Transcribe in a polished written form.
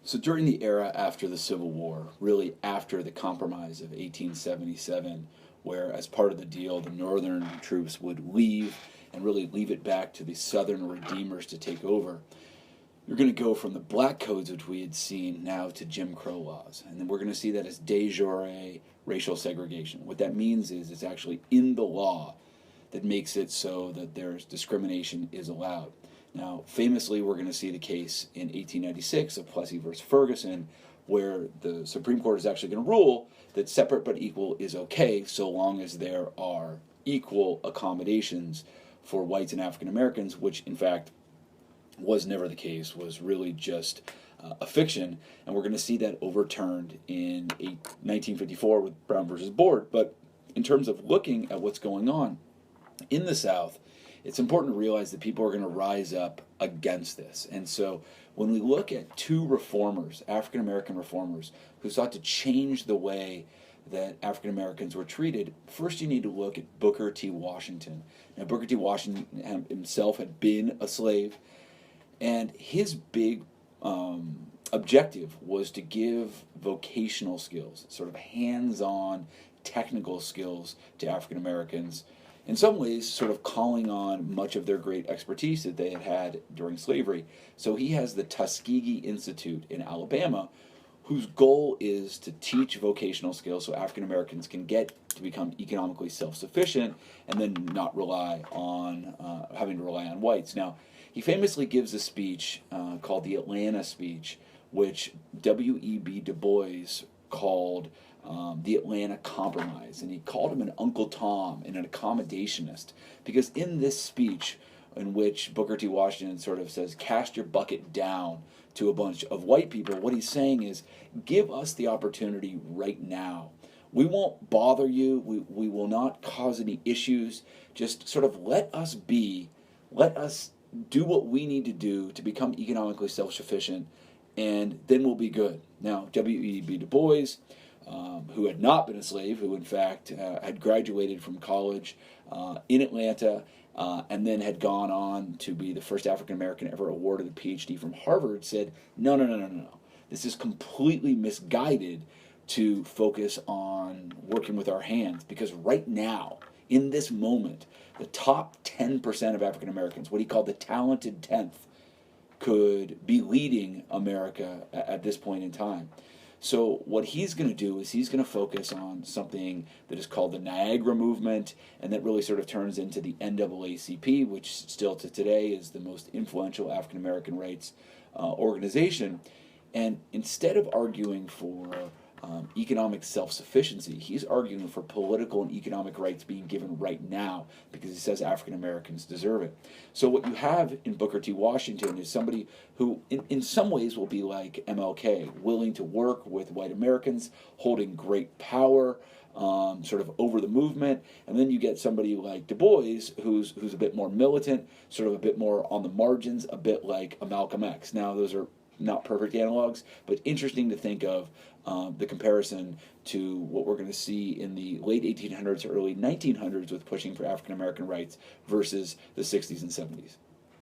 So during the era after the Civil War, really after the Compromise of 1877, where as part of the deal the Northern troops would leave and really leave it back to the Southern Redeemers to take over, you're going to go from the black codes, which we had seen, now to Jim Crow laws. And then we're going to see that as de jure racial segregation. What that means is it's actually in the law that makes it so that there's discrimination is allowed. Now, famously, we're going to see the case in 1896 of Plessy versus Ferguson, where the Supreme Court is actually going to rule that separate but equal is okay so long as there are equal accommodations for whites and African Americans, which in fact was never the case, was really just a fiction. And we're going to see that overturned in 1954 with Brown versus Board. But in terms of looking at what's going on in the South, it's important to realize that people are going to rise up against this. And so when we look at two reformers, African American reformers, who sought to change the way that African Americans were treated, first you need to look at Booker T. Washington. Now, Booker T. Washington himself had been a slave, and his big objective was to give vocational skills, sort of hands-on technical skills to African Americans, in some ways sort of calling on much of their great expertise that they had had during slavery. So he has the Tuskegee Institute in Alabama, whose goal is to teach vocational skills so African Americans can get to become economically self-sufficient and then not rely on having to rely on whites. Now, he famously gives a speech called the Atlanta Speech, which W.E.B. Du Bois called the Atlanta Compromise, and he called him an Uncle Tom and an accommodationist, because in this speech, in which Booker T. Washington sort of says, cast your bucket down to a bunch of white people, what he's saying is, give us the opportunity right now. We won't bother you. We will not cause any issues. Just sort of let us be. Let us do what we need to do to become economically self-sufficient, and then we'll be good. Now, W.E.B. Du Bois, who had not been a slave, who in fact had graduated from college in Atlanta, and then had gone on to be the first African American ever awarded a PhD from Harvard, said, no, no, no, no, no. This is completely misguided to focus on working with our hands, because right now, in this moment, the top 10% of African Americans, what he called the talented 10th, could be leading America at this point in time. So what he's going to do is he's going to focus on something that is called the Niagara Movement, and that really sort of turns into the NAACP, which still to today is the most influential African American rights organization. And instead of arguing for economic self-sufficiency, he's arguing for political and economic rights being given right now, because he says African Americans deserve it. So what you have in Booker T. Washington is somebody who in some ways will be like MLK, willing to work with white Americans, holding great power, sort of over the movement. And then you get somebody like Du Bois, who's a bit more militant, sort of a bit more on the margins, a bit like a Malcolm X. Now, those are not perfect analogs, but interesting to think of the comparison to what we're going to see in the late 1800s, early 1900s with pushing for African American rights versus the 60s and 70s.